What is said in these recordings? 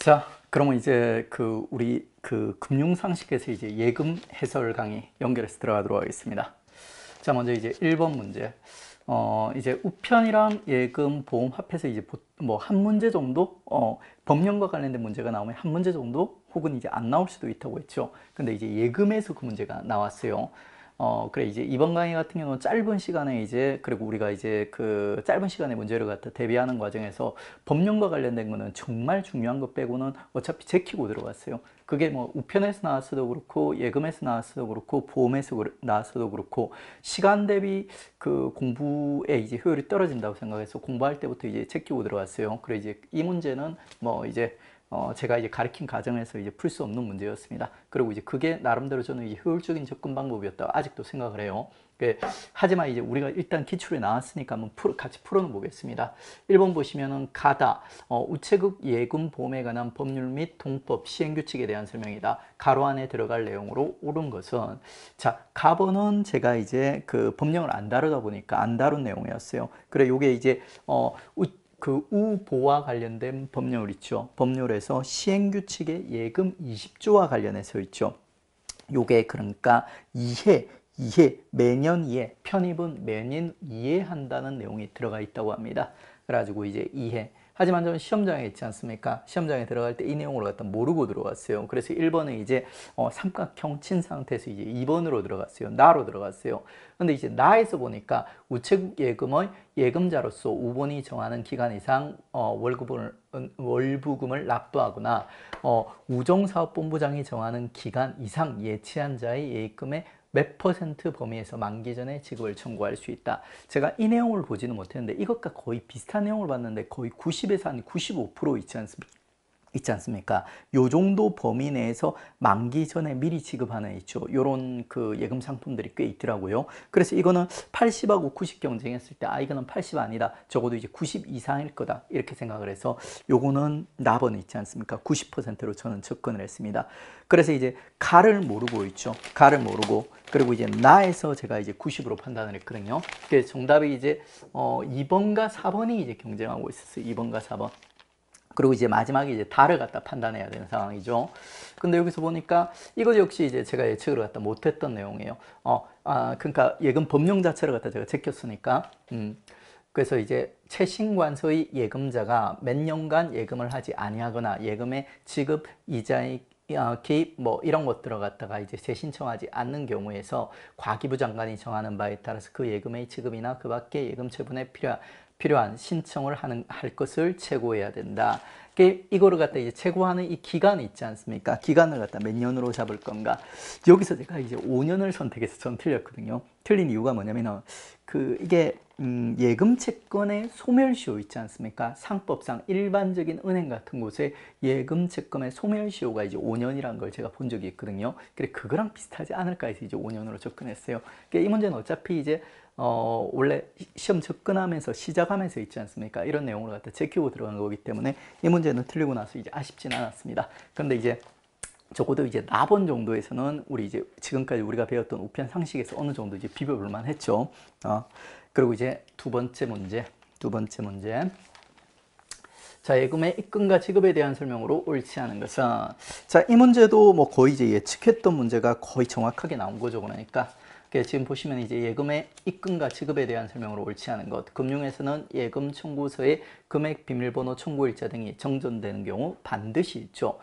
자, 그러면 이제 우리 금융상식에서 이제 예금 해설 강의 연결해서 들어가도록 하겠습니다. 자, 먼저 이제 1번 문제. 이제 우편이랑 예금, 보험 합해서 이제 뭐 한 문제 정도, 법령과 관련된 문제가 나오면 한 문제 정도 혹은 이제 안 나올 수도 있다고 했죠. 근데 이제 예금에서 그 문제가 나왔어요. 그래, 이제 이번 강의 같은 경우는 짧은 시간에 이제, 그리고 우리가 이제 그 짧은 시간에 문제를 갖다 대비하는 과정에서 법령과 관련된 거는 정말 중요한 것 빼고는 어차피 제키고 들어갔어요. 그게 뭐 우편에서 나왔어도 그렇고, 예금에서 나왔어도 그렇고, 보험에서 나왔어도 그렇고, 시간 대비 그 공부의 이제 효율이 떨어진다고 생각해서 공부할 때부터 이제 제키고 들어갔어요. 그래, 이제 이 문제는 뭐 이제 제가 이제 가르친 과정에서 이제 풀 수 없는 문제였습니다. 그리고 이제 그게 나름대로 저는 이제 효율적인 접근 방법이었다고 아직도 생각을 해요. 하지만 이제 우리가 일단 기출에 나왔으니까 한번 같이 풀어는 보겠습니다. 1번 보시면은 가다, 우체국 예금 보험에 관한 법률 및 동법 시행규칙에 대한 설명이다. 가로 안에 들어갈 내용으로 옳은 것은, 자, 가번은 제가 이제 그 법령을 안 다루다 보니까 안 다룬 내용이었어요. 그래, 요게 이제 그 우보와 관련된 법률 있죠. 법률에서 시행규칙의 예금 20조와 관련해서 있죠. 요게 그러니까 매년 이해, 편입은 매년 이해한다는 내용이 들어가 있다고 합니다. 그래가지고 이제 이해. 하지만 저는 시험장에 있지 않습니까? 시험장에 들어갈 때 이 내용을 갖다 모르고 들어갔어요. 그래서 1번은 이제 삼각형 친 상태에서 이제 2번으로 들어갔어요. 나로 들어갔어요. 근데 이제 나에서 보니까 우체국 예금의 예금자로서 우본이 정하는 기간 이상 월부금을 납부하거나 우정사업본부장이 정하는 기간 이상 예치한 자의 예금의 몇 퍼센트 범위에서 만기 전에 지급을 청구할 수 있다. 제가 이 내용을 보지는 못했는데 이것과 거의 비슷한 내용을 봤는데 거의 90에서 한 95% 있지 않습니까? 요 정도 범위 내에서 만기 전에 미리 지급하는 있죠. 요런 그 예금 상품들이 꽤 있더라고요. 그래서 이거는 80하고 90 경쟁했을 때 이거는 80 아니다. 적어도 이제 90 이상일 거다. 이렇게 생각을 해서 요거는 나번에 있지 않습니까? 90%로 저는 접근을 했습니다. 그래서 이제 가를 모르고 있죠. 가를 모르고 그리고 이제 나에서 제가 이제 90으로 판단을 했거든요. 그래서 정답이 이제 2번과 4번이 이제 경쟁하고 있었어요. 2번과 4번. 그리고 이제 마지막에 이제 다를 갖다 판단해야 되는 상황이죠. 근데 여기서 보니까 이거 역시 이제 제가 예측을 갖다 못했던 내용이에요. 그러니까 예금 법령 자체를 갖다 제가 제꼈으니까, 그래서 이제 최신관서의 예금자가 몇 년간 예금을 하지 아니하거나 예금의 지급 이자의 개입 뭐 이런 것들을 갖다가 이제 재신청하지 않는 경우에서 과기부 장관이 정하는 바에 따라서 그 예금의 지급이나 그 밖에 예금 처분에 필요한 신청을 할 것을 최고해야 된다. 이거를 갖다 이제 최고하는 이 기간이 있지 않습니까? 기간을 갖다 몇 년으로 잡을 건가? 여기서 제가 이제 5년을 선택해서 전 틀렸거든요. 틀린 이유가 뭐냐면은 이게 예금 채권의 소멸시효 있지 않습니까? 상법상 일반적인 은행 같은 곳에 예금 채권의 소멸시효가 이제 5년이라는 걸 제가 본 적이 있거든요. 그래 그거랑 비슷하지 않을까 해서 이제 5년으로 접근했어요. 이 문제는 어차피 이제 원래 시험 접근하면서 시작하면서 있지 않습니까? 이런 내용을 갖다 제키고 들어간 거기 때문에 이 문제는 틀리고 나서 이제 아쉽진 않았습니다. 그런데 이제 적어도 이제 나번 정도에서는 우리 이제 지금까지 우리가 배웠던 우편 상식에서 어느 정도 이제 비벼볼 만했죠. 그리고 이제 두 번째 문제. 자, 예금의 입금과 지급에 대한 설명으로 옳지 않은 것은, 자, 이 문제도 뭐 거의 이제 예측했던 문제가 거의 정확하게 나온 거죠. 그러니까 지금 보시면 이제 예금의 입금과 지급에 대한 설명으로 옳지 않은 것. 금융에서는 예금 청구서에 금액 비밀번호 청구일자 등이 정전되는 경우 반드시 있죠.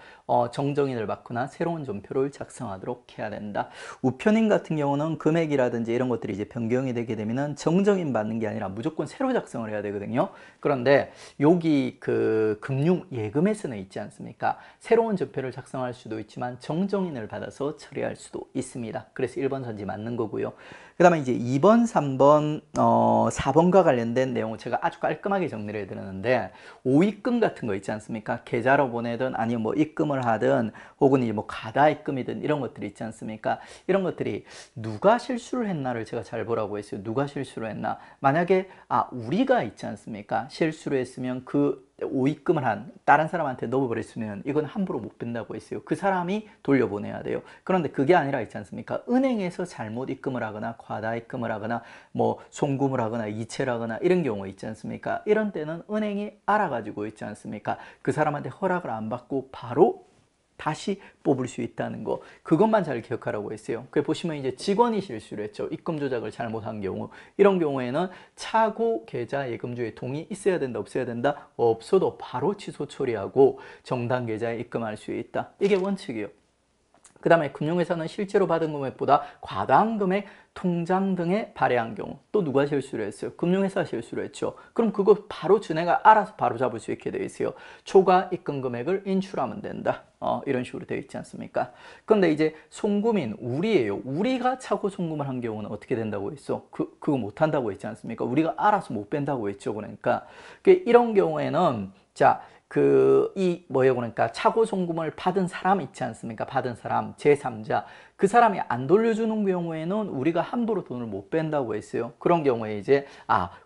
정정인을 받거나 새로운 전표를 작성하도록 해야 된다. 우편인 같은 경우는 금액이라든지 이런 것들이 이제 변경이 되게 되면은 정정인 받는 게 아니라 무조건 새로 작성을 해야 되거든요. 그런데 여기 그 금융 예금에서는 있지 않습니까? 새로운 전표를 작성할 수도 있지만 정정인을 받아서 처리할 수도 있습니다. 그래서 1번 선지 맞는 거고요. 그 다음에 이제 2번, 3번, 4번과 관련된 내용을 제가 아주 깔끔하게 정리를 해드렸는데, 오입금 같은 거 있지 않습니까? 계좌로 보내든 아니면 뭐 입금을 하든 혹은 이제 뭐 가다 입금이든 이런 것들이 있지 않습니까? 이런 것들이 누가 실수를 했나를 제가 잘 보라고 했어요. 누가 실수를 했나? 만약에 우리가 있지 않습니까? 실수를 했으면 오입금을 한 다른 사람한테 넣어버렸으면 이건 함부로 못 뺀다고 했어요. 그 사람이 돌려보내야 돼요. 그런데 그게 아니라 있지 않습니까? 은행에서 잘못 입금을 하거나 과다 입금을 하거나 뭐 송금을 하거나 이체를 하거나 이런 경우가 있지 않습니까? 이런 때는 은행이 알아가지고 있지 않습니까? 그 사람한테 허락을 안 받고 바로 다시 뽑을 수 있다는 거, 그것만 잘 기억하라고 했어요. 그 보시면 이제 직원이 실수를 했죠. 입금 조작을 잘못한 경우, 이런 경우에는 차고 계좌 예금주의 동의 있어야 된다, 없어야 된다? 없어도 바로 취소 처리하고 정당 계좌에 입금할 수 있다. 이게 원칙이에요. 그 다음에 금융회사는 실제로 받은 금액보다 과다한 금액 통장 등에 발행한 경우, 또 누가 실수를 했어요? 금융회사가 실수를 했죠. 그럼 그거 바로 준회가 알아서 바로 잡을 수 있게 되어 있어요. 초과 입금 금액을 인출하면 된다. 이런 식으로 되어 있지 않습니까? 그런데 이제 송금인 우리예요. 우리가 차고 송금을 한 경우는 어떻게 된다고 했어? 그거 못 한다고 했지 않습니까? 우리가 알아서 못 뺀다고 했죠. 그러니까 이런 경우에는 자, 그러니까 차고 송금을 받은 사람 있지 않습니까? 받은 사람, 제3자. 그 사람이 안 돌려주는 경우에는 우리가 함부로 돈을 못 뺀다고 했어요. 그런 경우에 이제,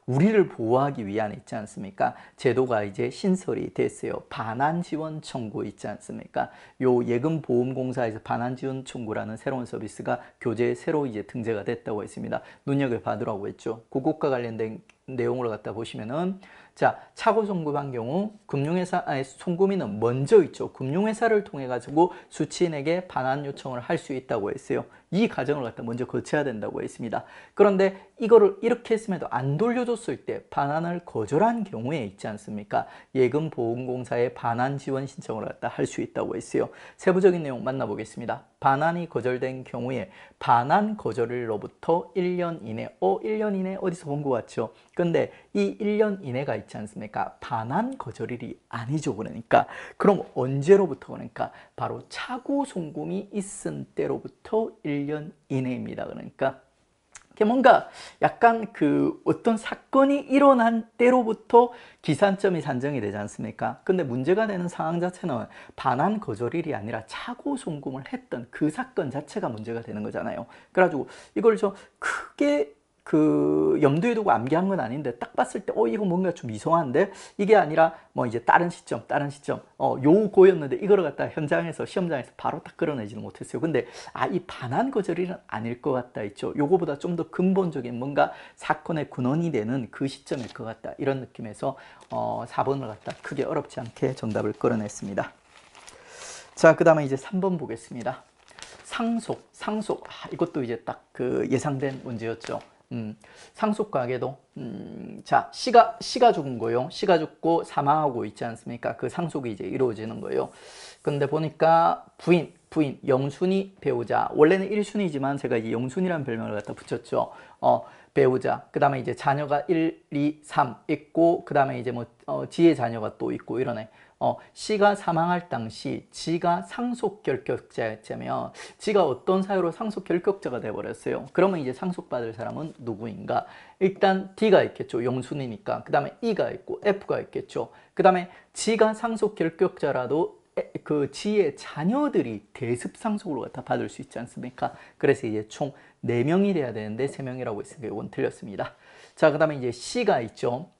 우리를 보호하기 위한 있지 않습니까? 제도가 이제 신설이 됐어요. 반환지원 청구 있지 않습니까? 요 예금보험공사에서 반환지원 청구라는 새로운 서비스가 교재에 새로 이제 등재가 됐다고 했습니다. 눈여겨봐두라고 했죠. 그것과 관련된 내용을 갖다 보시면은, 자, 차고 송금한 경우 송금인은 먼저 있죠. 금융회사를 통해 가지고 수취인에게 반환 요청을 할 수 있다고 했어요. 이 과정을 갖다 먼저 거쳐야 된다고 했습니다. 그런데 이거를 이렇게 했음에도 안 돌려줬을 때 반환을 거절한 경우에 있지 않습니까? 예금보험공사에 반환 지원 신청을 갖다 할 수 있다고 했어요. 세부적인 내용 만나보겠습니다. 반환이 거절된 경우에 반환 거절일로부터 1년 이내, 1년 이내 어디서 본 것 같죠? 근데 이 1년 이내가 있지 않습니까? 반환 거절일이 아니죠. 그러니까 그럼 언제로부터? 그러니까 바로 차고 송금이 있은 때로부터 1년 이내입니다. 그러니까 뭔가 약간 어떤 사건이 일어난 때로부터 기산점이 산정이 되지 않습니까? 근데 문제가 되는 상황 자체는 반환 거절일이 아니라 차고 송금을 했던 그 사건 자체가 문제가 되는 거잖아요. 그래가지고 이걸 좀 크게 염두에 두고 암기한 건 아닌데 딱 봤을 때 이거 뭔가 좀 이상한데, 이게 아니라 뭐 이제 다른 시점 요거였는데 이거를 갖다 현장에서 시험장에서 바로 딱 끌어내지는 못했어요. 근데 이 반환 거절일은 아닐 것 같다 있죠. 요거보다 좀 더 근본적인 뭔가 사건의 근원이 되는 그 시점일 것 같다, 이런 느낌에서 4번을 갖다 크게 어렵지 않게 정답을 끌어냈습니다. 자, 그 다음에 이제 3번 보겠습니다. 상속. 이것도 이제 딱 예상된 문제였죠. 상속가계도 자, 씨가 죽은 거요. 씨가 죽고 사망하고 있지 않습니까? 그 상속이 이제 이루어지는 거예요. 근데 보니까 부인, 영순이 배우자. 원래는 1순위지만 제가 이 영순이라는 별명을 갖다 붙였죠. 배우자. 그 다음에 이제 자녀가 1, 2, 3 있고, 그 다음에 이제 지의 자녀가 또 있고 이러네. 씨가 사망할 당시 지가 상속 결격자였자면 지가 어떤 사유로 상속 결격자가 돼버렸어요. 그러면 이제 상속받을 사람은 누구인가? 일단 D가 있겠죠. 영순이니까. 그 다음에 E가 있고 F가 있겠죠. 그 다음에 지가 상속 결격자라도 그 지의 자녀들이 대습 상속으로 갖다 받을 수 있지 않습니까? 그래서 이제 총 4명이 돼야 되는데 3명이라고 했으니까 이건 틀렸습니다. 자, 그 다음에 이제 C가 있죠.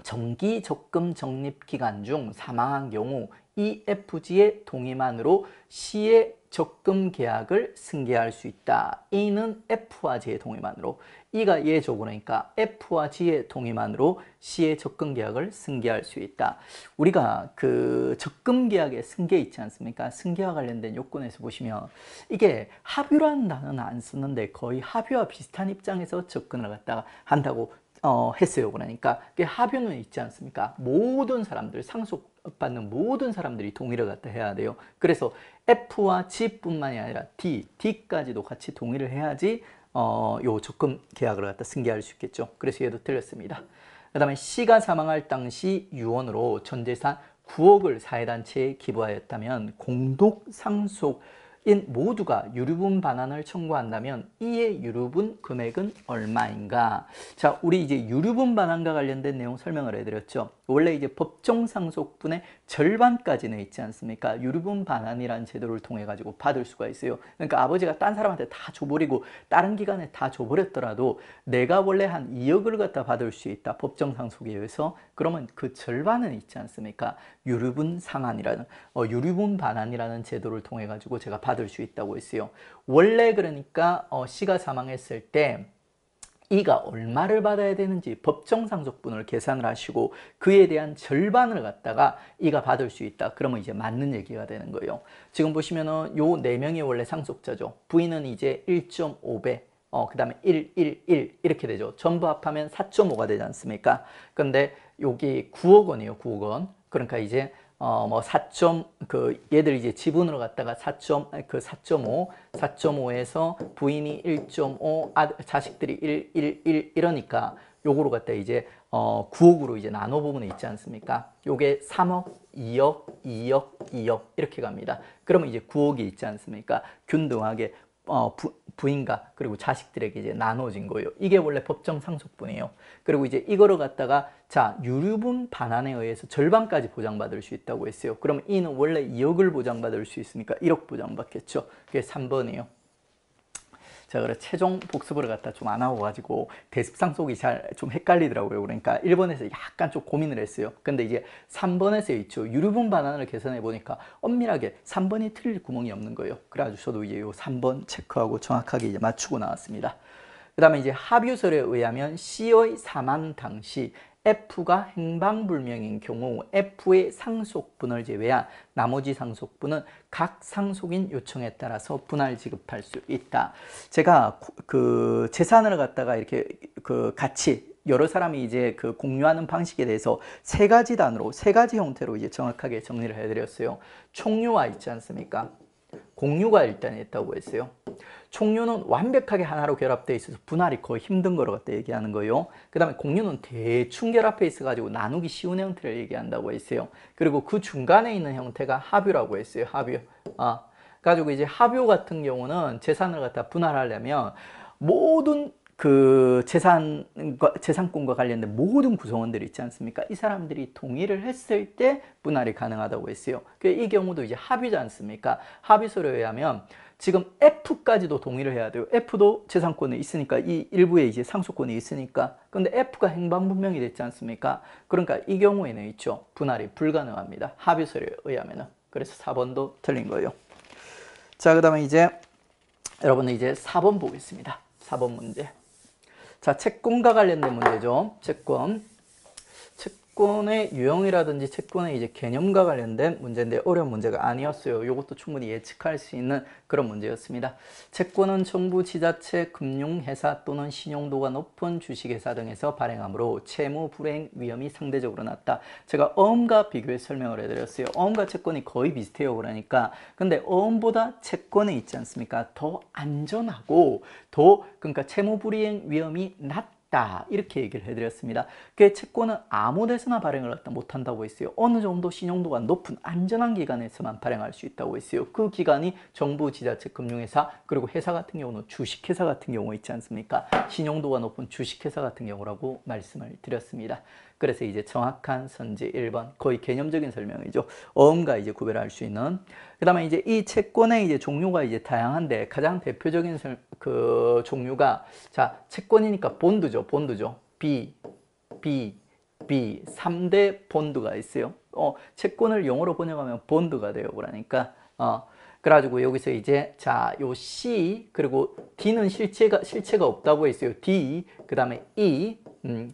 정기 적금 적립 기간 중 사망한 경우 EFG의 동의만으로 C의 적금 계약을 승계할 수 있다. E는 F와 G의 동의만으로, E가 얘죠. 그러니까 F와 G의 동의만으로 C의 적금 계약을 승계할 수 있다. 우리가 적금 계약의 승계 있지 않습니까? 승계와 관련된 요건에서 보시면 이게 합유라는 단어는 안 쓰는데 거의 합유와 비슷한 입장에서 접근을 갖다가 한다고 했어요. 그러니까 합유는 있지 않습니까? 모든 사람들, 상속받는 모든 사람들이 동의를 갖다 해야 돼요. 그래서 F와 G뿐만이 아니라 D까지도 같이 동의를 해야지 요 적금 계약을 갖다 승계할 수 있겠죠. 그래서 얘도 틀렸습니다. 그 다음에 C가 사망할 당시 유언으로 전 재산 9억을 사회단체에 기부하였다면 공동 상속 모두가 유류분 반환을 청구한다면 이의 유류분 금액은 얼마인가? 자, 우리 이제 유류분 반환과 관련된 내용 설명을 해드렸죠. 원래 이제 법정 상속분의 절반까지는 있지 않습니까? 유류분 반환이라는 제도를 통해 가지고 받을 수가 있어요. 그러니까 아버지가 딴 사람한테 다 줘버리고 다른 기관에 다 줘버렸더라도 내가 원래 한 2억을 갖다 받을 수 있다. 법정 상속에 의해서. 그러면 그 절반은 있지 않습니까? 유류분 상환이라는 유류분 반환이라는 제도를 통해 가지고 제가 받을 수 있다고 했어요. 원래 그러니까 C가 사망했을 때 이가 얼마를 받아야 되는지 법정 상속분을 계산을 하시고 그에 대한 절반을 갖다가 이가 받을 수 있다. 그러면 이제 맞는 얘기가 되는 거예요. 지금 보시면은 요 4명이 원래 상속자죠. 부인은 이제 1.5배, 그 다음에 1, 1, 1 이렇게 되죠. 전부 합하면 4.5가 되지 않습니까? 근데 여기 9억 원이에요. 9억 원. 그러니까 이제 뭐 4점 얘들 이제 지분으로 갖다가 4.5에서 부인이 1.5, 자식들이 1, 1, 1 이러니까 요거로 갖다 이제 9억으로 이제 나눠 보면 있지 않습니까? 요게 3억, 2억, 2억, 2억 이렇게 갑니다. 그러면 이제 9억이 있지 않습니까? 균등하게 부인과 그리고 자식들에게 이제 나눠진 거예요. 이게 원래 법정 상속분이에요. 그리고 이제 이거를 갖다가 자 유류분 반환에 의해서 절반까지 보장받을 수 있다고 했어요. 그럼 이는 원래 2억을 보장받을 수 있으니까 1억 보장받겠죠. 그게 3번이에요. 자, 그래 최종 복습을 갖다 좀 안 하고 가지고 대습상속이 잘 좀 헷갈리더라고요. 그러니까 1번에서 약간 좀 고민을 했어요. 근데 이제 3번에서 있죠. 유류분 반환을 계산해 보니까 엄밀하게 3번이 틀릴 구멍이 없는 거예요. 그래가지고 저도 이제 요 3번 체크하고 정확하게 이제 맞추고 나왔습니다. 그 다음에 이제 합유설에 의하면 C의 사망 당시 F가 행방불명인 경우 F의 상속분을 제외한 나머지 상속분은 각 상속인 요청에 따라서 분할 지급할 수 있다. 제가 그 재산을 갖다가 이렇게 같이 여러 사람이 이제 공유하는 방식에 대해서 세 가지 단어로 세 가지 형태로 이제 정확하게 정리를 해드렸어요. 총유화 있지 않습니까? 공유가 일단 있다고 했어요. 총유는 완벽하게 하나로 결합되어 있어서 분할이 거의 힘든 거로 갖다 얘기하는 거예요. 그 다음에 공유는 대충 결합해 있어 가지고 나누기 쉬운 형태를 얘기한다고 했어요. 그리고 그 중간에 있는 형태가 합유라고 했어요. 합유. 가지고 이제 합유 같은 경우는 재산을 갖다 분할하려면 모든 재산권과 관련된 모든 구성원들이 있지 않습니까? 이 사람들이 동의를 했을 때 분할이 가능하다고 했어요. 이 경우도 이제 합의지 않습니까? 합의서에 의하면 지금 F까지도 동의를 해야 돼요. F도 재산권이 있으니까 이 일부에 이제 상속권이 있으니까. 근데 F가 행방불명이 됐지 않습니까? 그러니까 이 경우에는 있죠. 분할이 불가능합니다. 합의서에 의하면은. 그래서 4번도 틀린 거예요. 자, 그 다음에 이제 여러분들 이제 4번 보겠습니다. 4번 문제. 자, 채권과 관련된 문제죠. 채권의 유형이라든지 채권의 이제 개념과 관련된 문제인데 어려운 문제가 아니었어요. 이것도 충분히 예측할 수 있는 그런 문제였습니다. 채권은 정부, 지자체, 금융회사 또는 신용도가 높은 주식회사 등에서 발행하므로 채무 불이행 위험이 상대적으로 낮다. 제가 어음과 비교해 설명을 해드렸어요. 어음과 채권이 거의 비슷해요. 그러니까 근데 어음보다 채권에 있지 않습니까? 더 안전하고 그러니까 채무 불이행 위험이 낮다. 이렇게 얘기를 해드렸습니다. 그 채권은 아무 데서나 발행을 못한다고 했어요. 어느 정도 신용도가 높은 안전한 기관에서만 발행할 수 있다고 했어요. 그 기관이 정부, 지자체, 금융회사, 그리고 회사 같은 경우는 주식회사 같은 경우 있지 않습니까? 신용도가 높은 주식회사 같은 경우라고 말씀을 드렸습니다. 그래서 이제 정확한 선지 1번, 거의 개념적인 설명이죠. 어음과 이제 구별할 수 있는. 그 다음에 이제 이 채권의 이제 종류가 이제 다양한데 가장 대표적인 종류가 자, 채권이니까 본드죠. B, 3대 본드가 있어요. 채권을 영어로 번역하면 본드가 돼요. 그러니까, 그래가지고 여기서 이제 자, 요 C, 그리고 D는 실체가 없다고 했어요. D, 그 다음에 E,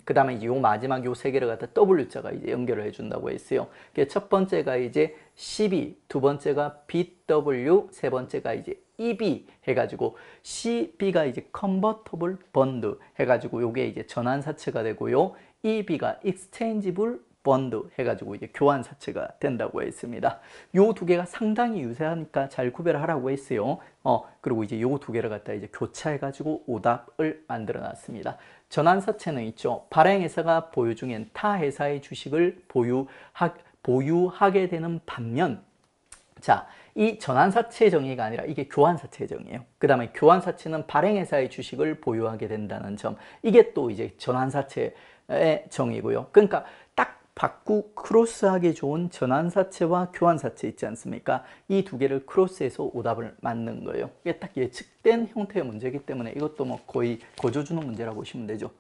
그 다음에 이제 요 마지막 요 세 개를 갖다 W자가 이제 연결을 해준다고 했어요. 첫 번째가 이제 CB, 두 번째가 BW, 세 번째가 이제 EB 해가지고 CB가 이제 Convertible Bond 해가지고 요게 이제 전환사채가 되고요. EB가 Exchangeable Bond 해가지고 이제 교환사채가 된다고 했습니다. 요 두 개가 상당히 유사하니까 잘 구별하라고 했어요. 그리고 이제 요 두 개를 갖다 이제 교차해가지고 오답을 만들어 놨습니다. 전환사채는 있죠. 발행회사가 보유 중인 타 회사의 주식을 보유하게 되는 반면, 자, 이 전환사채 정의가 아니라 이게 교환사채 정의예요. 그 다음에 교환사채는 발행회사의 주식을 보유하게 된다는 점. 이게 또 이제 전환사채의 정의고요. 그러니까 딱 크로스하기 좋은 전환사채와 교환사채 있지 않습니까? 이 두 개를 크로스해서 오답을 맞는 거예요. 이게 딱 예측된 형태의 문제이기 때문에 이것도 뭐 거의 거저주는 문제라고 보시면 되죠.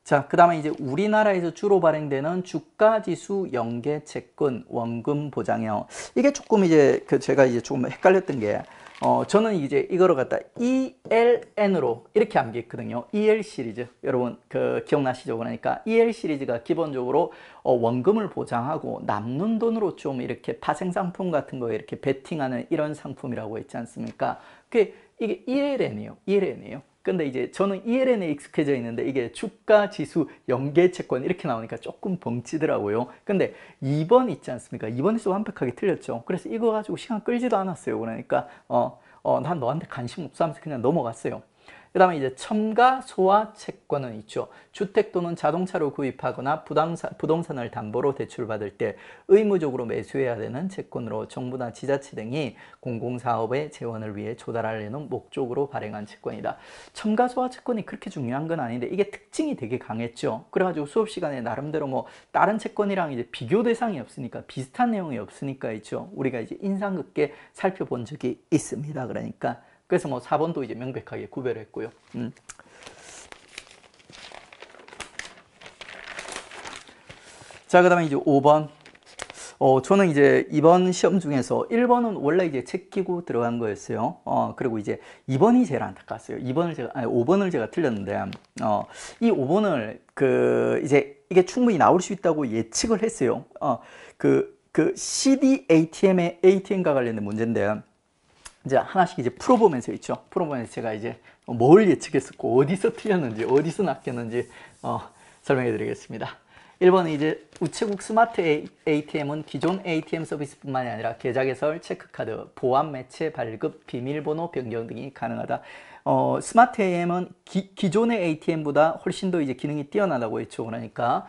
자, 그 다음에 이제 우리나라에서 주로 발행되는 주가지수 연계 채권 원금 보장형. 이게 조금 이제 제가 이제 조금 헷갈렸던 게, 저는 이제 이거를 갖다 ELN으로 이렇게 암기했거든요. EL 시리즈. 여러분, 기억나시죠? 그러니까 EL 시리즈가 기본적으로 원금을 보장하고 남는 돈으로 좀 이렇게 파생상품 같은 거에 이렇게 베팅하는 이런 상품이라고 했지 않습니까? 이게 ELN이에요. ELN이에요. 근데 이제 저는 ELN에 익숙해져 있는데 이게 주가 지수 연계 채권 이렇게 나오니까 조금 벙치더라고요. 근데 2번 있지 않습니까? 2번에서 완벽하게 틀렸죠. 그래서 이거 가지고 시간 끌지도 않았어요. 그러니까 난 너한테 관심 없어 하면서 그냥 넘어갔어요. 그 다음에 이제 첨가 소화 채권은 있죠. 주택 또는 자동차를 구입하거나 부동산을 담보로 대출받을 때 의무적으로 매수해야 되는 채권으로 정부나 지자체 등이 공공사업의 재원을 위해 조달하려는 목적으로 발행한 채권이다. 첨가 소화 채권이 그렇게 중요한 건 아닌데 이게 특징이 되게 강했죠. 그래가지고 수업 시간에 나름대로 뭐 다른 채권이랑 이제 비교 대상이 없으니까 비슷한 내용이 없으니까 있죠. 우리가 이제 인상 깊게 살펴본 적이 있습니다. 그러니까 그래서 뭐 4번도 이제 명백하게 구별했고요. 자, 그 다음에 이제 5번. 저는 이제 이번 시험 중에서 1번은 원래 이제 책 끼고 들어간 거였어요. 그리고 이제 2번이 제일 안타까웠어요. 5번을 제가 틀렸는데, 이 5번을 이제 이게 충분히 나올 수 있다고 예측을 했어요. CD ATM과 관련된 문제인데, 이제 하나씩 이제 풀어보면서 있죠. 풀어보면서 제가 이제 뭘 예측했었고 어디서 틀렸는지 어디서 낚였는지 설명해 드리겠습니다. 1번은 이제 우체국 스마트 ATM은 기존 ATM 서비스뿐만이 아니라 계좌 개설, 체크카드, 보안 매체 발급, 비밀번호 변경 등이 가능하다. 스마트 ATM은 기존의 ATM보다 훨씬 더 이제 기능이 뛰어나다고 했죠. 그러니까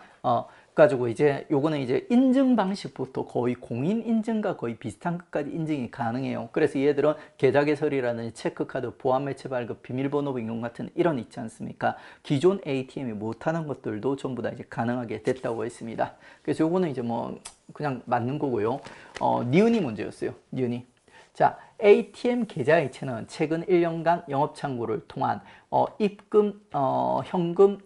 가지고 이제 요거는 이제 인증 방식부터 거의 공인 인증과 거의 비슷한 것까지 인증이 가능해요. 그래서 얘들은 계좌 개설이라든지 체크카드, 보안 매체 발급, 비밀번호 변경 같은 이런 있지 않습니까? 기존 ATM이 못하는 것들도 전부 다 이제 가능하게 됐다고 했습니다. 그래서 요거는 이제 뭐 그냥 맞는 거고요. 니은이 문제였어요. 니은이. 자, ATM 계좌이체는 최근 1년간 영업창구를 통한 입금, 현금,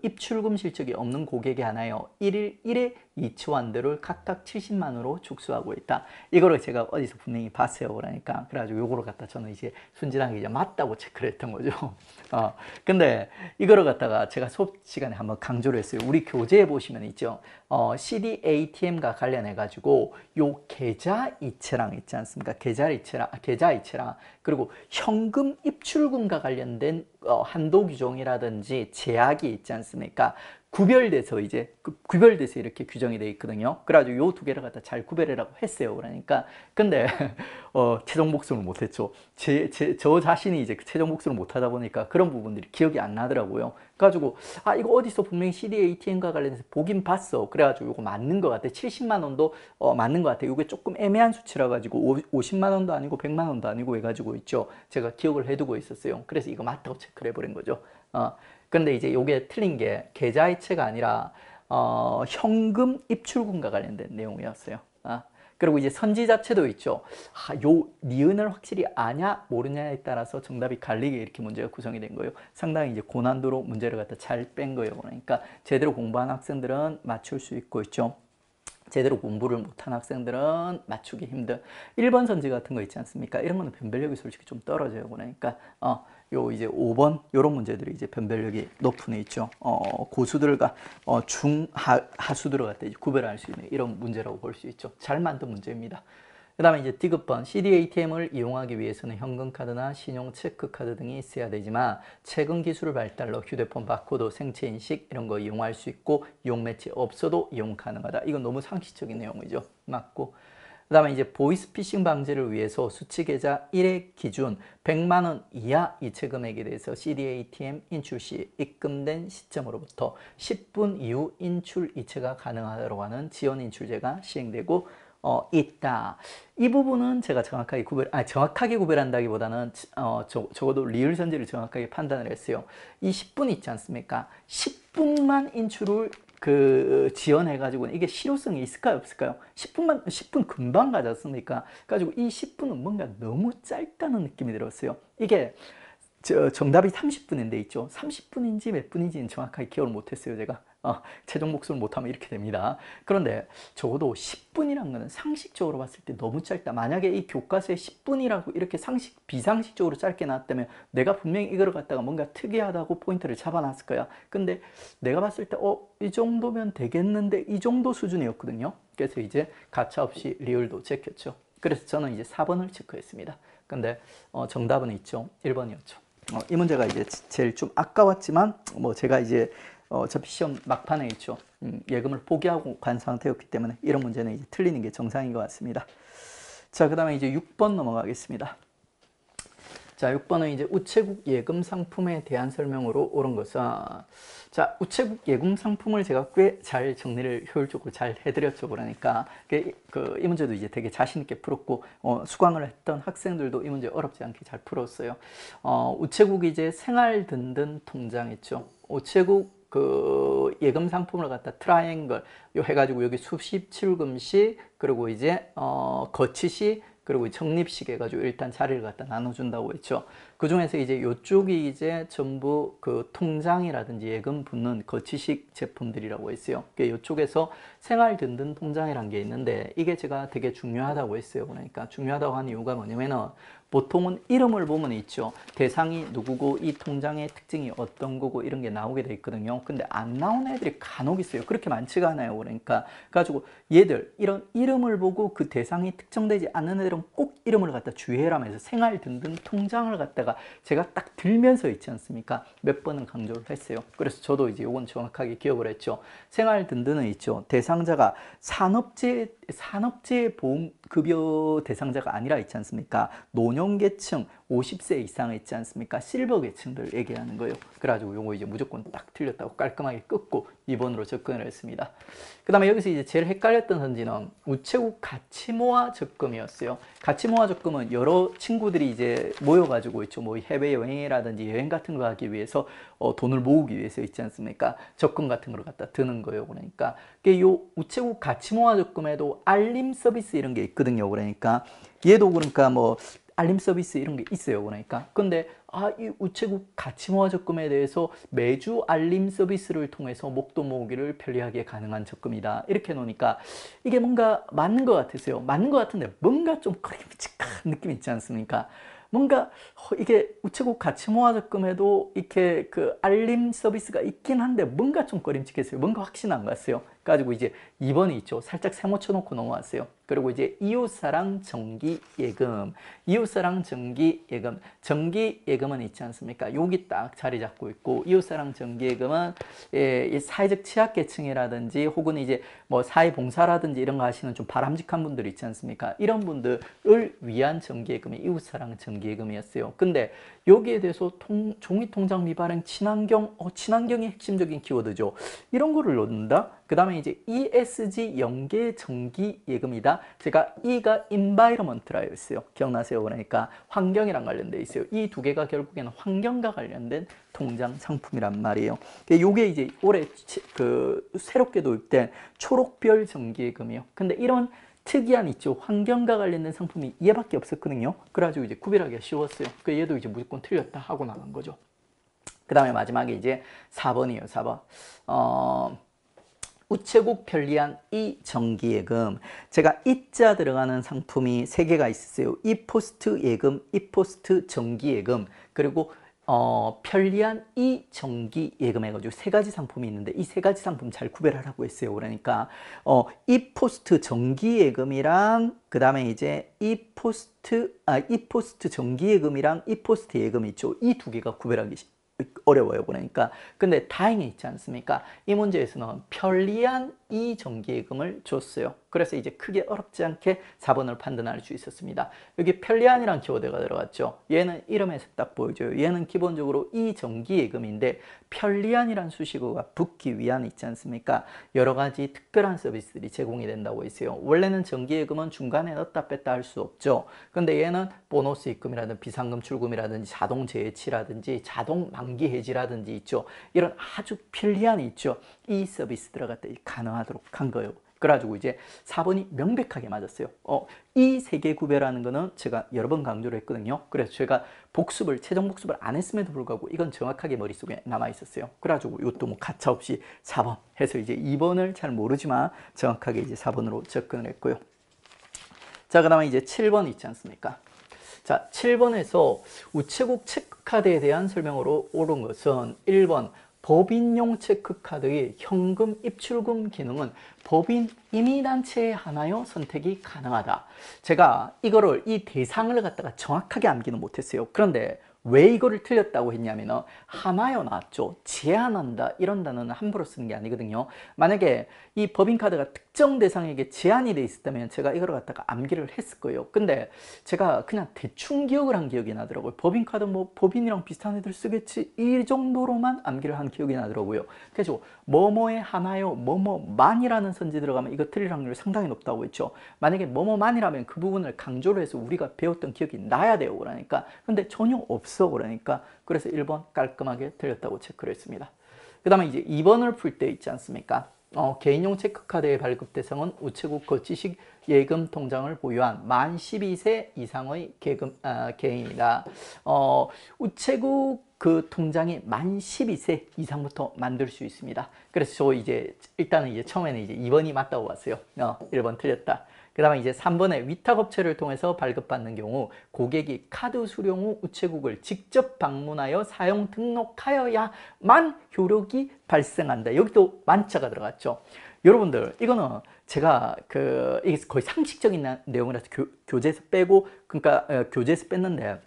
입출금 실적이 없는 고객에 한하여 1회 이체환대를 각각 70만원으로 축소하고 있다. 이거를 제가 어디서 분명히 봤어요. 그러니까 그래가지고 요거를 갖다 저는 이제 순진하게 이제 맞다고 체크를 했던 거죠. 근데 이거를 갖다가 제가 수업 시간에 한번 강조를 했어요. 우리 교재에 보시면 있죠. CD ATM과 관련해 가지고 요 계좌 이체랑 있지 않습니까? 계좌 이체랑 그리고 현금 입출금과 관련된 한도 규정이라든지 제약이 있지 않습니까? 구별돼서 이렇게 규정이 되어 있거든요. 그래가지고 요 두 개를 갖다 잘 구별해라고 했어요. 그러니까 근데 최종 복습을 못했죠. 저 자신이 이제 최종 복습을 못하다 보니까 그런 부분들이 기억이 안 나더라고요. 그래가지고 이거 어디서 분명히 CD ATM과 관련해서 보긴 봤어. 그래가지고 이거 맞는 것 같아. 70만 원도 맞는 것 같아. 이게 조금 애매한 수치라 가지고 50만 원도 아니고 100만 원도 아니고 해가지고 있죠. 제가 기억을 해두고 있었어요. 그래서 이거 맞다고 체크를 해버린 거죠. 근데 이제 요게 틀린 게 계좌이체가 아니라 현금 입출금과 관련된 내용이었어요. 그리고 이제 선지 자체도 있죠. 요 니은을 확실히 아냐 모르냐에 따라서 정답이 갈리게 이렇게 문제가 구성이 된 거예요. 상당히 이제 고난도로 문제를 갖다 잘 뺀 거예요. 그러니까 제대로 공부한 학생들은 맞출 수 있고 있죠. 제대로 공부를 못한 학생들은 맞추기 힘든 1번 선지 같은 거 있지 않습니까? 이런 거는 변별력이 솔직히 좀 떨어져요. 그러니까 요 이제 5번 요런 문제들이 이제 변별력이 높은 애 있죠. 고수들과 하수들을 갖다 이제 구별할 수 있는 이런 문제라고 볼 수 있죠. 잘 만든 문제입니다. 그 다음에 이제 디귿번 CD ATM을 이용하기 위해서는 현금카드나 신용 체크카드 등이 있어야 되지만 최근 기술을 발달로 휴대폰 바코드, 생체인식 이런 거 이용할 수 있고 이용 매체 없어도 이용 가능하다. 이건 너무 상식적인 내용이죠. 맞고. 그 다음에 이제 보이스피싱 방지를 위해서 수취계좌 1회 기준 100만 원 이하 이체 금액에 대해서 CD ATM 인출 시 입금된 시점으로부터 10분 이후 인출 이체가 가능하도록 하는 지연 인출제가 시행되고 있다. 이 부분은 제가 정확하게 구별한다기보다는 적어도 리을 선지를 정확하게 판단을 했어요. 이 10분 있지 않습니까? 10분만 인출을 지연해가지고 이게 실효성이 있을까요, 없을까요? 10분 금방 가지 않습니까? 가지고 이 10분은 뭔가 너무 짧다는 느낌이 들었어요. 이게 정답이 30분인데 있죠. 30분인지 몇 분인지는 정확하게 기억을 못했어요, 제가. 최종 복수를 못하면 이렇게 됩니다. 그런데 적어도 10분이란 거는 상식적으로 봤을 때 너무 짧다. 만약에 이 교과서에 10분이라고 이렇게 비상식적으로 짧게 나왔다면 내가 분명히 이걸 갖다가 뭔가 특이하다고 포인트를 잡아놨을 거야. 근데 내가 봤을 때 이 정도면 되겠는데 이 정도 수준이었거든요. 그래서 이제 가차없이 리을도 제꼈죠. 그래서 저는 이제 4번을 체크했습니다. 근데 정답은 있죠. 1번이었죠. 이 문제가 이제 제일 좀 아까웠지만 뭐 제가 이제 어차피 시험 막판에 있죠. 예금을 포기하고 간 상태였기 때문에 이런 문제는 이제 틀리는 게 정상인 것 같습니다. 자, 그 다음에 이제 6번 넘어가겠습니다. 자, 6번은 이제 우체국 예금 상품에 대한 설명으로 옳은 것은, 자, 우체국 예금 상품을 제가 꽤 잘 정리를 효율적으로 잘 해드렸죠. 그러니까 이 문제도 이제 되게 자신 있게 풀었고, 수강을 했던 학생들도 이 문제 어렵지 않게 잘 풀었어요. 우체국 이제 생활 든든 통장 있죠. 우체국 예금 상품을 갖다 트라이앵글 요 해가지고 여기 수십 출금시 그리고 이제 거치시 그리고 적립식 해가지고 일단 자리를 갖다 나눠준다고 했죠. 그 중에서 이제 요쪽이 이제 전부 통장이라든지 예금 붙는 거치식 제품들이라고 했어요. 요쪽에서 생활 든든 통장이란 게 있는데 이게 제가 되게 중요하다고 했어요. 그러니까 중요하다고 한 이유가 뭐냐면은 보통은 이름을 보면 있죠. 대상이 누구고 이 통장의 특징이 어떤 거고 이런 게 나오게 돼 있거든요. 근데 안 나오는 애들이 간혹 있어요. 그렇게 많지가 않아요. 그러니까 가지고 얘들 이런 이름을 보고 그 대상이 특정되지 않는 애들은 꼭 이름을 갖다 주의해라면서 생활 든든 통장을 갖다가 제가 딱 들면서 있지 않습니까? 몇 번은 강조를 했어요. 그래서 저도 이제 요건 정확하게 기억을 했죠. 생활 든든은 있죠. 대상자가 산업재해 보험급여 대상자가 아니라 있지 않습니까? 노년계층 50세 이상 있지 않습니까? 실버 계층들 얘기하는 거예요. 그래가지고 요거 이제 무조건 딱 틀렸다고 깔끔하게 끊고 2번으로 접근을 했습니다. 그 다음에 여기서 이제 제일 헷갈렸던 선지는 우체국 가치모아 적금이었어요. 가치모아 적금은 여러 친구들이 이제 모여가지고 있죠. 뭐 해외여행이라든지 여행 같은 거 하기 위해서 돈을 모으기 위해서 있지 않습니까? 적금 같은 걸 갖다 드는 거예요. 그러니까 요 우체국 가치모아 적금에도 알림 서비스 이런 게 있거든요. 그러니까 얘도 그러니까 뭐 알림 서비스 이런 게 있어요. 그러니까 근데 이 우체국 가치모아 적금에 대해서 매주 알림 서비스를 통해서 목돈 모으기를 편리하게 가능한 적금이다. 이렇게 놓으니까 이게 뭔가 맞는 것 같으세요. 맞는 것 같은데 뭔가 좀 꺼림칙한 느낌이 있지 않습니까? 뭔가 이게 우체국 가치모아 적금에도 이렇게 알림 서비스가 있긴 한데 뭔가 좀 꺼림칙했어요. 뭔가 확신 안 갔어요. 가지고 이제 2번이 있죠. 살짝 세모 쳐놓고 넘어왔어요. 그리고 이제 이웃사랑 정기예금, 이웃사랑 정기예금, 정기예금은 있지 않습니까? 여기 딱 자리 잡고 있고 이웃사랑 정기예금은 사회적 취약계층이라든지 혹은 이제 뭐 사회봉사라든지 이런 거 하시는 좀 바람직한 분들 있지 않습니까? 이런 분들을 위한 정기예금이 이웃사랑 정기예금이었어요. 근데 여기에 대해서 종이통장 미발행 친환경이 핵심적인 키워드죠. 이런 거를 넣는다? 그 다음에 이제 ESG 연계 정기 예금이다. 제가 E가 environment라 했어요. 기억나세요? 그러니까 환경이랑 관련돼 있어요. 이 두 개가 결국에는 환경과 관련된 통장 상품이란 말이에요. 이게 이제 올해 새롭게 도입된 초록별 정기 예금이요. 근데 이런 특이한 있죠. 환경과 관련된 상품이 얘밖에 없었거든요. 그래가지고 이제 구별하기가 쉬웠어요. 얘도 이제 무조건 틀렸다 하고 나간 거죠. 그 다음에 마지막에 이제 4번이에요. 4번. 우체국 편리한 이 정기예금. 제가 이자 들어가는 상품이 3개가 있었어요. 이포스트 예금, 이포스트 정기예금, 그리고 편리한 이 정기예금 해가지고 3가지 상품이 있는데 이 3가지 상품 잘 구별하라고 했어요. 그러니까 이포스트 정기예금이랑 그 다음에 이제 이포스트 정기예금이랑 이포스트 예금이 있죠. 이 2개가 구별하기 어려워요. 그러니까 근데 다행히 있지 않습니까? 이 문제에서는 편리한 이 정기예금을 줬어요. 그래서 이제 크게 어렵지 않게 4번을 판단할 수 있었습니다. 여기 편리한이란 키워드가 들어갔죠. 얘는 이름에서 딱 보여줘요. 얘는 기본적으로 이전기예금인데 편리한이란 수식어가 붙기 위한 있지 않습니까? 여러 가지 특별한 서비스들이 제공이 된다고 있어요. 원래는 전기예금은 중간에 넣었다 뺐다 할 수 없죠. 근데 얘는 보너스 입금이라든지 비상금 출금이라든지 자동 재해치라든지 자동 만기 해지라든지 있죠. 이런 아주 편리한이 있죠. 이 서비스 들어갔다 가능하도록 한 거예요. 그래가지고 이제 4번이 명백하게 맞았어요. 이 세 개 구별하는 거는 제가 여러 번 강조를 했거든요. 그래서 제가 최종 복습을 안 했음에도 불구하고 이건 정확하게 머릿속에 남아 있었어요. 그래가지고 이것도 뭐 가차 없이 4번 해서 이제 2번을 잘 모르지만 정확하게 이제 4번으로 접근을 했고요. 자, 그 다음에 이제 7번 있지 않습니까? 자, 7번에서 우체국 체크카드에 대한 설명으로 옳은 것은 1번 법인용 체크카드의 현금 입출금 기능은 법인 임의단체에 하나여 선택이 가능하다. 제가 이 대상을 갖다가 정확하게 암기는 못했어요. 그런데 왜 이거를 틀렸다고 했냐면 하나여 나왔죠. 제한한다 이런 단어는 함부로 쓰는 게 아니거든요. 만약에 이 법인카드가 특정 대상에게 제한이 돼 있었다면 제가 이걸 갖다가 암기를 했을 거예요. 근데 제가 그냥 대충 기억을 한 기억이 나더라고요. 법인카드 뭐 법인이랑 비슷한 애들 쓰겠지 이 정도로만 암기를 한 기억이 나더라고요. 그래서 뭐뭐에 하나여 뭐뭐만이라는 선지 들어가면 이거 틀릴 확률이 상당히 높다고 했죠. 만약에 뭐뭐만이라면 그 부분을 강조를 해서 우리가 배웠던 기억이 나야 돼요. 그러니까 근데 전혀 없어. 그러니까 그래서 1번 깔끔하게 틀렸다고 체크를 했습니다. 그 다음에 이제 2번을 풀 때 있지 않습니까? 개인용 체크카드의 발급 대상은 우체국 거치식 예금 통장을 보유한 만 12세 이상의 개인이다. 우체국 그 통장이 만 12세 이상부터 만들 수 있습니다. 그래서 저 이제 일단은 이제 처음에는 이제 2번이 맞다고 봤어요. 1번 틀렸다. 그 다음에 이제 3번에 위탁업체를 통해서 발급받는 경우 고객이 카드 수령 후 우체국을 직접 방문하여 사용 등록하여야만 효력이 발생한다. 여기도 만자가 들어갔죠. 여러분들 이거는 제가 이게 거의 상식적인 내용이라서 교재에서 빼고 그러니까 교재에서 뺐는데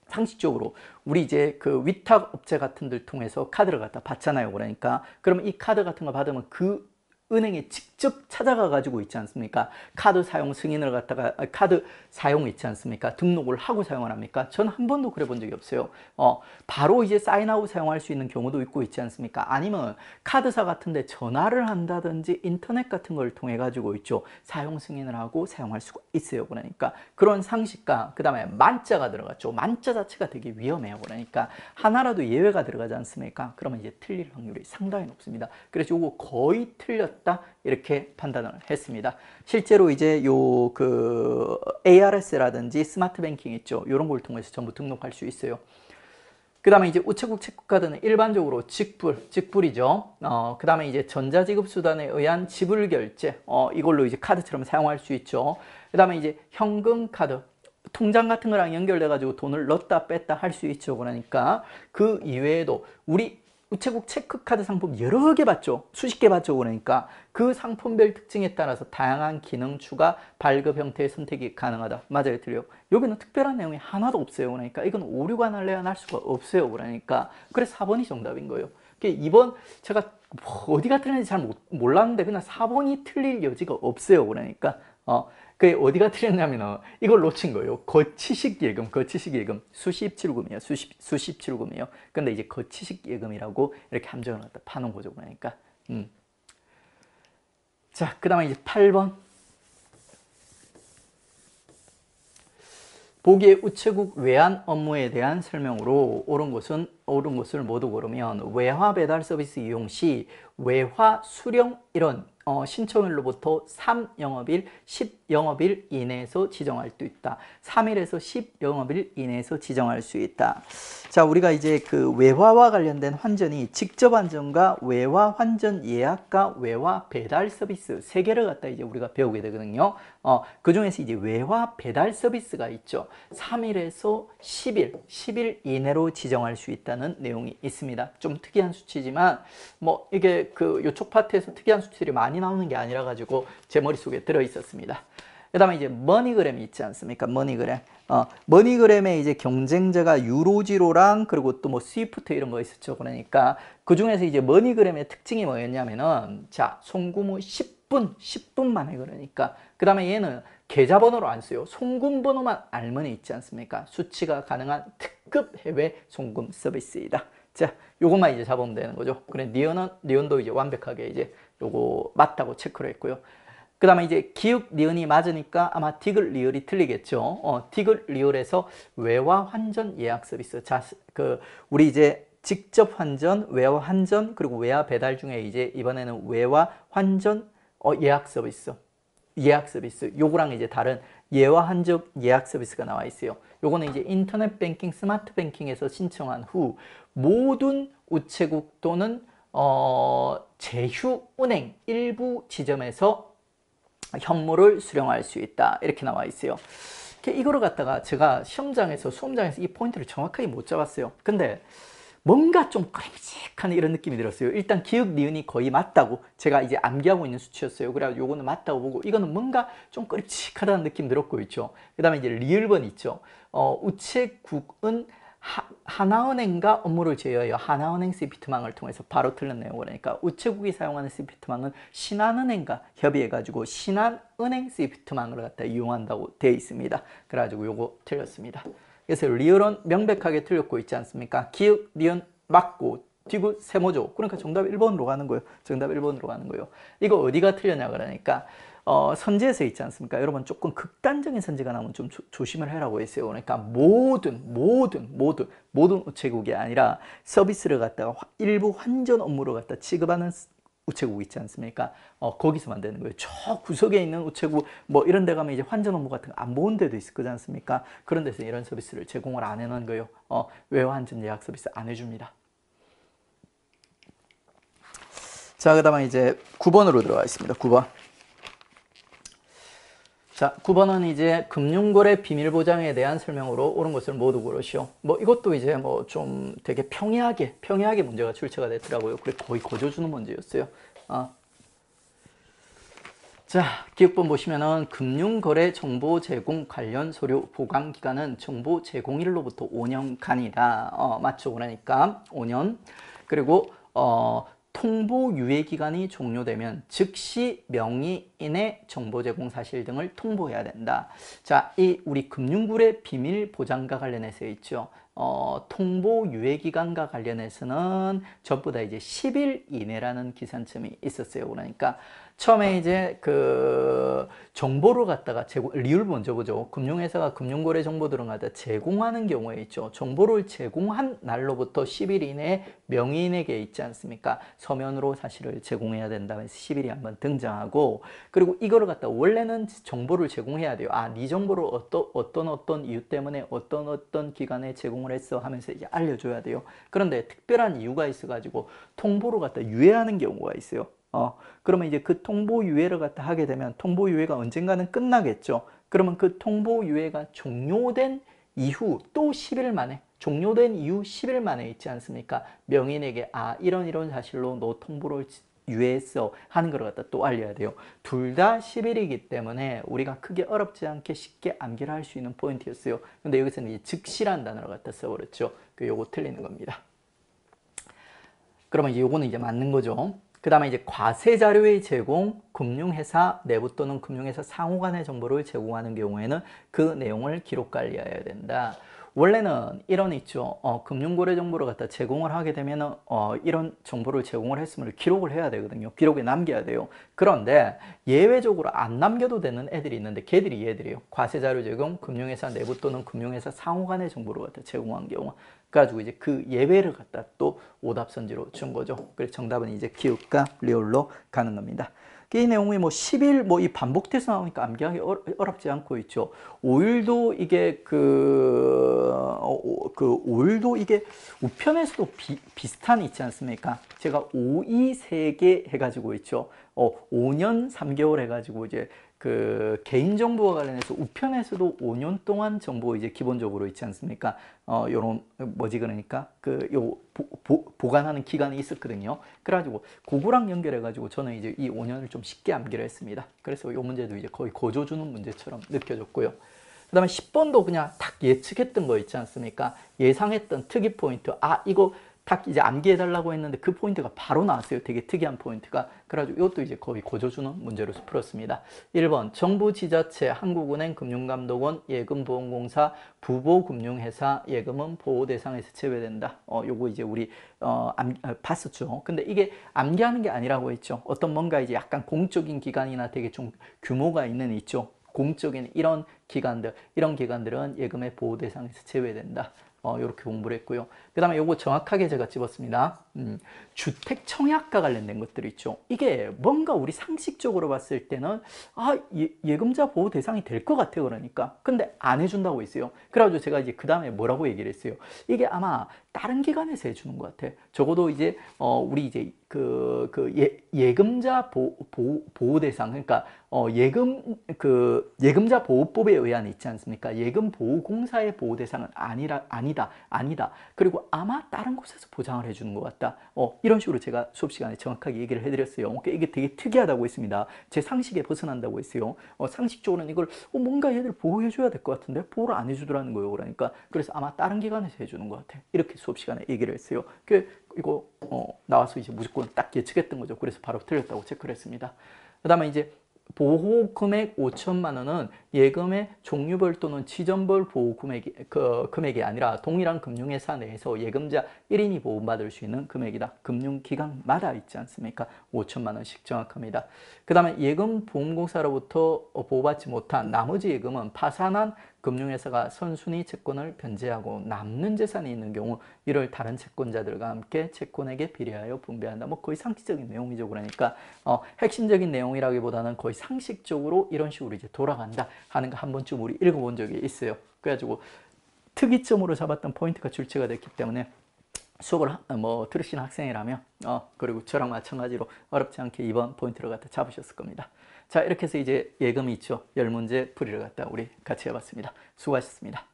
상식적으로 우리 이제 그 위탁업체 같은 들 통해서 카드를 갖다 받잖아요. 그러니까 그러면 이 카드 같은 거 받으면 그 은행에 직접 찾아가 가지고 있지 않습니까? 카드 사용 승인을 갖다가 카드 사용 있지 않습니까? 등록을 하고 사용을 합니까? 전 한 번도 그래 본 적이 없어요. 바로 이제 사인하고 사용할 수 있는 경우도 있고 있지 않습니까? 아니면 카드사 같은 데 전화를 한다든지 인터넷 같은 걸 통해 가지고 있죠. 사용 승인을 하고 사용할 수가 있어요. 그러니까 그런 상식과 그 다음에 만자가 들어갔죠. 만자 자체가 되게 위험해요. 그러니까 하나라도 예외가 들어가지 않습니까? 그러면 이제 틀릴 확률이 상당히 높습니다. 그래서 이거 거의 틀렸다 이렇게 판단을 했습니다. 실제로 이제 ARS라든지 스마트 뱅킹 있죠. 이런 걸 통해서 전부 등록할 수 있어요. 그 다음에 이제 우체국 체크카드는 일반적으로 직불이죠. 그 다음에 이제 전자지급수단에 의한 지불결제, 이걸로 이제 카드처럼 사용할 수 있죠. 그 다음에 이제 현금카드, 통장 같은 거랑 연결돼 가지고 돈을 넣었다 뺐다 할 수 있죠. 그러니까 그 이외에도 우리 우체국 체크카드 상품 여러 개 봤죠. 수십 개 봤죠. 그러니까 그 상품별 특징에 따라서 다양한 기능 추가, 발급 형태의 선택이 가능하다. 맞아요. 틀려요. 여기는 특별한 내용이 하나도 없어요. 그러니까 이건 오류가 날래야 날 수가 없어요. 그러니까 그래서 4번이 정답인 거예요. 2번 제가 어디가 틀렸는지 잘 몰랐는데 그냥 4번이 틀릴 여지가 없어요. 그러니까 그게 어디가 틀렸냐면 이걸 놓친 거예요. 거치식 예금 수십출금이에요. 수십출금이에요. 근데 이제 거치식 예금이라고 이렇게 함정을 갖다 파는 거죠. 그러니까 자, 그 다음에 이제 8번 보기에 우체국 외환 업무에 대한 설명으로 옳은 것을 모두 고르면 외화 배달 서비스 이용 시 외화 수령 이런 신청일로부터 3영업일, 10영업일 이내에서 지정할 수 있다. 3일에서 10영업일 이내에서 지정할 수 있다. 자, 우리가 이제 그 외화와 관련된 환전이 직접 환전과 외화 환전 예약과 외화 배달 서비스 세 개를 갖다 이제 우리가 배우게 되거든요. 그 중에서 이제 외화 배달 서비스가 있죠. 3일에서 10일 이내로 지정할 수 있다는 내용이 있습니다. 좀 특이한 수치지만 뭐 이게 요쪽 파트에서 특이한 수치들이 많이 나오는 게 아니라 가지고 제 머릿속에 들어 있었습니다. 그 다음에 이제 머니그램이 있지 않습니까? 머니그램. 머니그램의 이제 경쟁자가 유로지로랑 그리고 또 뭐 스위프트 이런 거 있었죠. 그러니까 그 중에서 이제 머니그램의 특징이 뭐였냐면은 자, 송금후 10분 만에 그러니까. 그 다음에 얘는 계좌번호로 안 써요. 송금번호만 알면 있지 않습니까? 수치가 가능한 특급 해외 송금 서비스이다. 자, 요것만 이제 잡으면 되는 거죠. 그래, 니은도 이제 완벽하게 이제 요거 맞다고 체크를 했고요. 그 다음에 이제 기역, 니은이 맞으니까 아마 디귿, 리을이 틀리겠죠. 디귿, 리을에서 외화 환전 예약 서비스. 자, 우리 이제 직접 환전, 외화 환전, 그리고 외화 배달 중에 이제 이번에는 외화 환전 예약 서비스. 예약 서비스. 요거랑 이제 다른 예화 환전 예약 서비스가 나와 있어요. 요거는 이제 인터넷 뱅킹, 스마트 뱅킹에서 신청한 후 모든 우체국 또는 제휴은행 일부 지점에서 현물을 수령할 수 있다. 이렇게 나와 있어요. 이거를 갖다가 제가 시험장에서 수험장에서 이 포인트를 정확하게 못 잡았어요. 근데 뭔가 좀 끔찍한 이런 느낌이 들었어요. 일단 기역, 니은이 거의 맞다고 제가 이제 암기하고 있는 수치였어요. 그래가지고 요거는 맞다고 보고 이거는 뭔가 좀 끔찍하다는 느낌 들었고 있죠. 그 다음에 이제 리을번 있죠. 우체국은 하나은행과 업무를 제휴하여 하나은행 CPT망을 통해서 바로 틀렸네요. 그러니까 우체국이 사용하는 CPT망은 신한은행과 협의해가지고 신한은행 CPT망을 갖다 이용한다고 되어 있습니다. 그래가지고 요거 틀렸습니다. 그래서 리을은 명백하게 틀렸고 있지 않습니까? 기역, 니은 맞고 디귿 세모죠. 그러니까 정답 1번으로 가는 거예요. 정답 1번으로 가는 거예요. 이거 어디가 틀렸냐 그러니까 선지에서 있지 않습니까? 여러분 조금 극단적인 선지가 나오면 좀 조심을 해라고 했어요. 그러니까 모든 우체국이 아니라 서비스를 갖다가 일부 환전 업무를 갖다 취급하는 우체국 있지 않습니까? 거기서만 되는 거예요. 저 구석에 있는 우체국 뭐 이런 데 가면 이제 환전 업무 같은 거 안 보는 데도 있을 거지 않습니까? 그런 데서 이런 서비스를 제공을 안 해놓은 거예요. 외화 환전 예약 서비스 안 해줍니다. 자, 그 다음에 이제 9번으로 들어가 있습니다. 9번. 자, 9번은 이제 금융거래 비밀보장에 대한 설명으로 옳은 것을 모두 고르시오. 뭐 이것도 이제 뭐 좀 되게 평이하게 문제가 출제가 됐더라고요. 그래 거의 거저주는 문제였어요. 자, 기억본 보시면은 금융거래 정보 제공 관련 서류 보관 기간은 정보 제공일로부터 5년간이다. 맞죠? 그러니까 5년. 그리고 통보 유예 기간이 종료되면 즉시 명의인의 정보 제공 사실 등을 통보해야 된다. 자, 이 우리 금융거래 비밀 보장과 관련해서 있죠. 통보 유예 기간과 관련해서는 전부 다 이제 10일 이내라는 기산점이 있었어요. 그러니까 처음에 이제 그 정보를 갖다가 리을 먼저 보죠. 금융회사가 금융거래 정보들을 갖다 제공하는 경우에 있죠. 정보를 제공한 날로부터 10일 이내에 명의인에게 있지 않습니까? 서면으로 사실을 제공해야 된다고 해서 10일이 한번 등장하고, 그리고 이거를 갖다 원래는 정보를 제공해야 돼요. 네 정보를 어떤 이유 때문에 어떤 기간에 제공을 했어 하면서 이제 알려줘야 돼요. 그런데 특별한 이유가 있어가지고 통보를 갖다 유예하는 경우가 있어요. 그러면 이제 그 통보 유예를 갖다 하게 되면 통보 유예가 언젠가는 끝나겠죠. 그러면 그 통보 유예가 종료된 이후 또 10일 만에, 종료된 이후 10일 만에 있지 않습니까? 명인에게 이런 사실로 너 통보를 유예했어 하는 걸 갖다 또 알려야 돼요. 둘 다 10일이기 때문에 우리가 크게 어렵지 않게 쉽게 암기를 할 수 있는 포인트였어요. 근데 여기서는 이제 즉시라는 단어를 갖다 써버렸죠. 요거 틀리는 겁니다. 그러면 이제 요거는 이제 맞는 거죠. 그 다음에 이제 과세 자료의 제공, 금융회사 내부 또는 금융회사 상호 간의 정보를 제공하는 경우에는 그 내용을 기록 관리해야 된다. 원래는 이런 있죠. 금융거래 정보를 갖다 제공을 하게 되면은 이런 정보를 제공을 했으면 기록을 해야 되거든요. 기록에 남겨야 돼요. 그런데 예외적으로 안 남겨도 되는 애들이 있는데 걔들이 얘들이에요. 과세 자료 제공, 금융회사 내부 또는 금융회사 상호 간의 정보를 갖다 제공한 경우. 그래가지고 이제 그 예외를 갖다 또 오답선지로 준 거죠. 그래서 정답은 이제 기역과 리을로 가는 겁니다. 이 내용이 뭐 10일 뭐 이 반복돼서 나오니까 암기하기 어렵지 않고 있죠. 5일도 이게 그 5일도 이게 우편에서도 비슷한 있지 않습니까? 제가 523개 해가지고 있죠. 5년 3개월 해가지고 이제 그 개인정보와 관련해서 우편에서도 5년 동안 정보 이제 기본적으로 있지 않습니까? 요런 뭐지 그러니까 보관하는 기간이 있었거든요. 그래가지고 그거랑 연결해가지고 저는 이제 이 5년을 좀 쉽게 암기를 했습니다. 그래서 이 문제도 이제 거의 거저주는 문제처럼 느껴졌고요. 그 다음에 10번도 그냥 딱 예측했던 거 있지 않습니까? 예상했던 특이 포인트. 이거 딱 이제 암기해달라고 했는데 그 포인트가 바로 나왔어요. 되게 특이한 포인트가. 그래가지고 이것도 이제 거의 고조주는 문제로서 풀었습니다. 1번 정부, 지자체, 한국은행, 금융감독원, 예금보험공사, 부보금융회사 예금은 보호 대상에서 제외된다. 요거 이제 우리 봤었죠. 근데 이게 암기하는 게 아니라고 했죠. 어떤 뭔가 이제 약간 공적인 기관이나 되게 좀 규모가 있는 있죠. 공적인 이런 기관들은 예금의 보호 대상에서 제외된다. 이렇게 공부를 했고요. 그 다음에 요거 정확하게 제가 집었습니다. 주택 청약과 관련된 것들이 있죠. 이게 뭔가 우리 상식적으로 봤을 때는 예금자 보호 대상이 될 것 같아요. 그러니까. 근데 안 해준다고 했어요. 그래가지고 제가 이제 그 다음에 뭐라고 얘기를 했어요. 이게 아마 다른 기관에서 해주는 것 같아. 적어도 이제 우리 이제 예금자 보호 대상, 그러니까 예금자 보호법에 의한 있지 않습니까? 예금보호공사의 보호 대상은 아니다. 그리고 아마 다른 곳에서 보장을 해주는 것 같다. 이런 식으로 제가 수업 시간에 정확하게 얘기를 해드렸어요. 그러니까 이게 되게 특이하다고 했습니다. 제 상식에 벗어난다고 했어요. 상식적으로는 이걸 뭔가 얘들 보호해줘야 될 것 같은데 보호를 안 해주더라는 거예요. 그러니까 그래서 아마 다른 기관에서 해주는 것 같아. 이렇게 수업 시간에 얘기를 했어요. 이거 나와서 이제 무조건 딱 예측했던 거죠. 그래서 바로 틀렸다고 체크를 했습니다. 그 다음에 이제 보호 금액 5천만 원은 예금의 종류별 또는 지점별 보호 금액이 아니라 동일한 금융회사 내에서 예금자 1인이 보호받을 수 있는 금액이다. 금융기관마다 있지 않습니까? 5천만 원씩 정확합니다. 그 다음에 예금보험공사로부터 보호받지 못한 나머지 예금은 파산한 금융회사가 선순위 채권을 변제하고 남는 재산이 있는 경우 이를 다른 채권자들과 함께 채권에게 비례하여 분배한다. 뭐 거의 상식적인 내용이죠. 그러니까 핵심적인 내용이라기보다는 거의 상식적으로 이런 식으로 이제 돌아간다 하는 거 한 번쯤 우리 읽어본 적이 있어요. 그래가지고 특이점으로 잡았던 포인트가 출제가 됐기 때문에 수업을 들으신 학생이라면 그리고 저랑 마찬가지로 어렵지 않게 이번 포인트를 갖다 잡으셨을 겁니다. 자, 이렇게 해서 이제 예금이 있죠. 10문제 풀이를 갖다 우리 같이 해봤습니다. 수고하셨습니다.